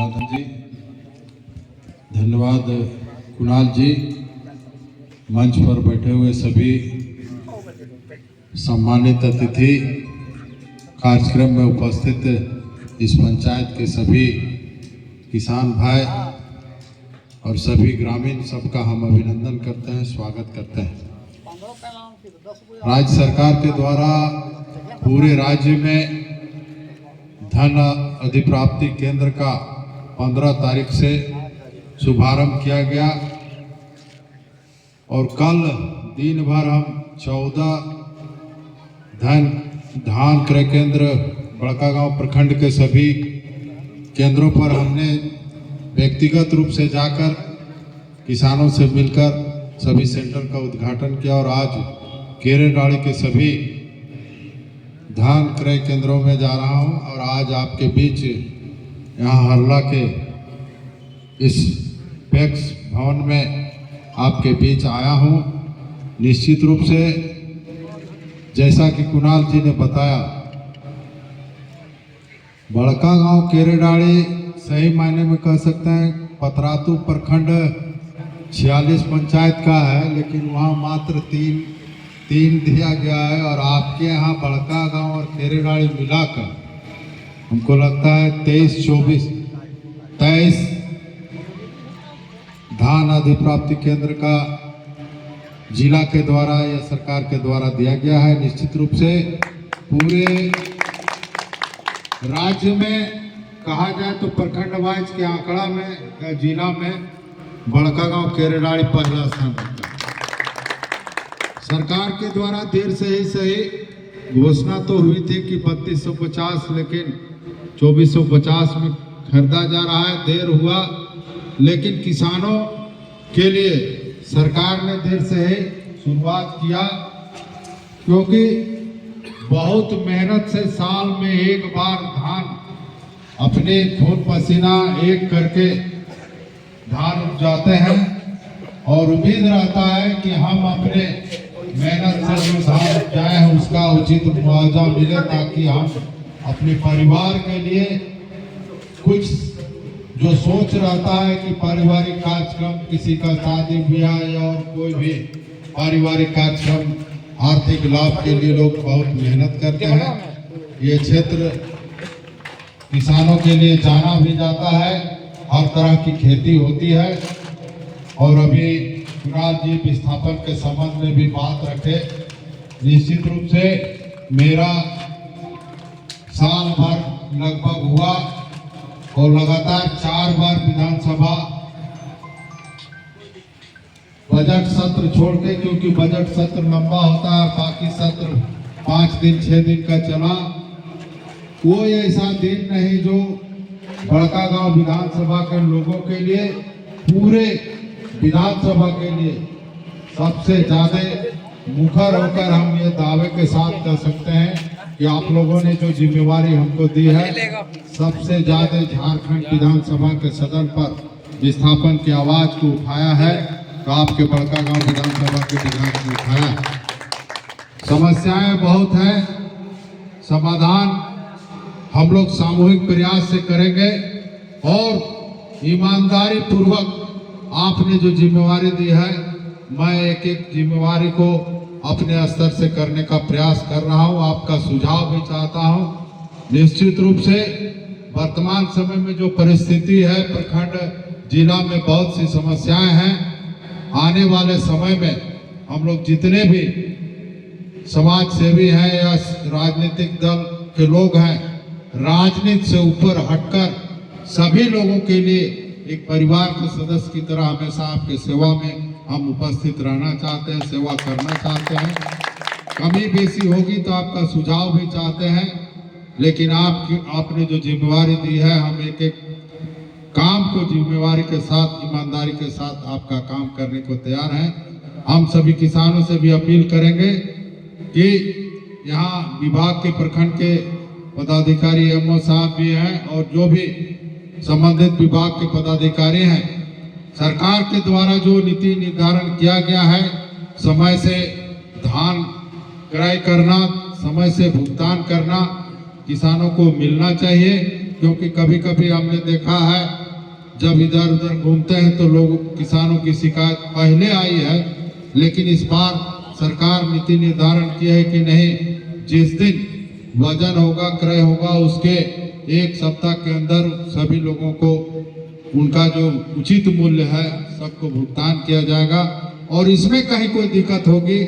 जी, धन्यवाद कुणाल जी। मंच पर बैठे हुए सभी सम्मानित अतिथि, कार्यक्रम में उपस्थित इस पंचायत के सभी किसान भाई और सभी ग्रामीण, सबका हम अभिनंदन करते हैं, स्वागत करते हैं। राज्य सरकार के द्वारा पूरे राज्य में धन अधिप्राप्ति केंद्र का 15 तारीख से शुभारंभ किया गया और कल दिन भर हम 14 धान क्रय केंद्र बड़कागांव प्रखंड के सभी केंद्रों पर हमने व्यक्तिगत रूप से जाकर किसानों से मिलकर सभी सेंटर का उद्घाटन किया और आज केरेडाड़ी के सभी धान क्रय केंद्रों में जा रहा हूं और आज आपके बीच यहाँ हरला के इस पैक्स भवन में आपके बीच आया हूं। निश्चित रूप से जैसा कि कुणाल जी ने बताया, बड़कागांव केरेडाड़ी सही मायने में कह सकते हैं पतरातू प्रखंड 46 पंचायत का है, लेकिन वहाँ मात्र तीन दिया गया है और आपके यहाँ बड़कागांव और केरेडाड़ी मिलाकर हमको लगता है 23 धान अधिप्राप्ति केंद्र का जिला के द्वारा या सरकार के द्वारा दिया गया है। निश्चित रूप से पूरे राज्य में कहा जाए तो प्रखंड वाइज के आंकड़ा में जिला में बड़कागांव केरेडाड़ी पहला स्थान रखता है। सरकार के द्वारा देर से ही सही घोषणा तो हुई थी कि 3250, लेकिन 2450 में खरीदा जा रहा है। देर हुआ, लेकिन किसानों के लिए सरकार ने देर से ही शुरुआत किया, क्योंकि बहुत मेहनत से साल में एक बार धान अपने खून पसीना एक करके धान उपजाते हैं और उम्मीद रहता है कि हम अपने मेहनत से जो धान उपजाए हैं उसका उचित मुआवजा मिले, ताकि हम अपने परिवार के लिए कुछ जो सोच रहता है कि पारिवारिक कार्यक्रम, किसी का शादी ब्याह या और कोई भी पारिवारिक कार्यक्रम, आर्थिक लाभ के लिए लोग बहुत मेहनत करते हैं। ये क्षेत्र किसानों के लिए जाना भी जाता है, हर तरह की खेती होती है। और अभी कुणाल जी विस्थापन के संबंध में भी बात रखे। निश्चित रूप से मेरा साल भर लगभग हुआ और लगातार 4 बार विधानसभा बजट सत्र छोड़ के, क्योंकि बजट सत्र लंबा होता है, बाकी सत्र 5 दिन 6 दिन का चला। कोई ऐसा दिन नहीं जो बड़कागांव विधानसभा के लोगों के लिए, पूरे विधानसभा के लिए सबसे ज्यादा मुखर होकर हम ये दावे के साथ कर सकते हैं कि आप लोगों ने जो जिम्मेवारी हमको दी है, सबसे ज्यादा झारखंड विधानसभा के सदन पर विस्थापन की आवाज को उठाया है, तो आपके बड़कागांव विधानसभा के विधायक ने उठाया। समस्याएं बहुत हैं, समाधान हम लोग सामूहिक प्रयास से करेंगे और ईमानदारी पूर्वक आपने जो जिम्मेवारी दी है, मैं एक एक जिम्मेवारी को अपने स्तर से करने का प्रयास कर रहा हूं। आपका सुझाव भी चाहता हूं। निश्चित रूप से वर्तमान समय में जो परिस्थिति है, प्रखंड जिला में बहुत सी समस्याएं हैं। आने वाले समय में हम लोग जितने भी समाज सेवी हैं या राजनीतिक दल के लोग हैं, राजनीति से ऊपर हटकर सभी लोगों के लिए एक परिवार के सदस्य की तरह हमेशा आपके सेवा में हम उपस्थित रहना चाहते हैं, सेवा करना चाहते हैं। कमी बेसी होगी तो आपका सुझाव भी चाहते हैं, लेकिन आपने जो जिम्मेवारी दी है, हम एक एक काम को जिम्मेवारी के साथ, ईमानदारी के साथ आपका काम करने को तैयार हैं। हम सभी किसानों से भी अपील करेंगे कि यहाँ विभाग के प्रखंड के पदाधिकारी एमओ साहब भी हैं और जो भी संबंधित विभाग के पदाधिकारी हैं, सरकार के द्वारा जो नीति निर्धारण किया गया है, समय से धान क्रय करना, समय से भुगतान करना किसानों को मिलना चाहिए। क्योंकि कभी कभी हमने देखा है जब इधर उधर घूमते हैं तो लोग किसानों की शिकायत पहले आई है, लेकिन इस बार सरकार नीति निर्धारण किया है कि नहीं, जिस दिन वजन होगा, क्रय होगा, उसके एक सप्ताह के अंदर सभी लोगों को उनका जो उचित मूल्य है सबको भुगतान किया जाएगा। और इसमें कहीं कोई दिक्कत होगी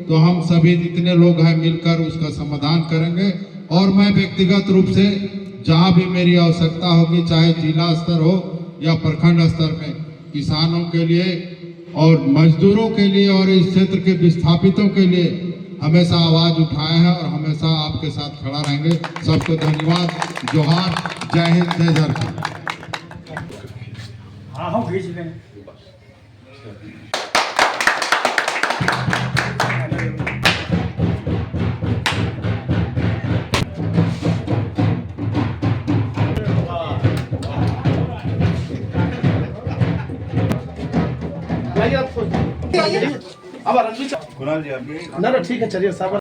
तो हम सभी जितने लोग हैं मिलकर उसका समाधान करेंगे। और मैं व्यक्तिगत रूप से जहां भी मेरी आवश्यकता होगी, चाहे जिला स्तर हो या प्रखंड स्तर में, किसानों के लिए और मजदूरों के लिए और इस क्षेत्र के विस्थापितों के लिए हमेशा आवाज उठाए हैं और हमेशा आपके साथ खड़ा रहेंगे। सबको धन्यवाद, जोहार, जय हिंद, जय झारखंड। हाँ भेज लें। अब रणवीर, कुणाल जी आप ना ठीक है, चलिए साहब।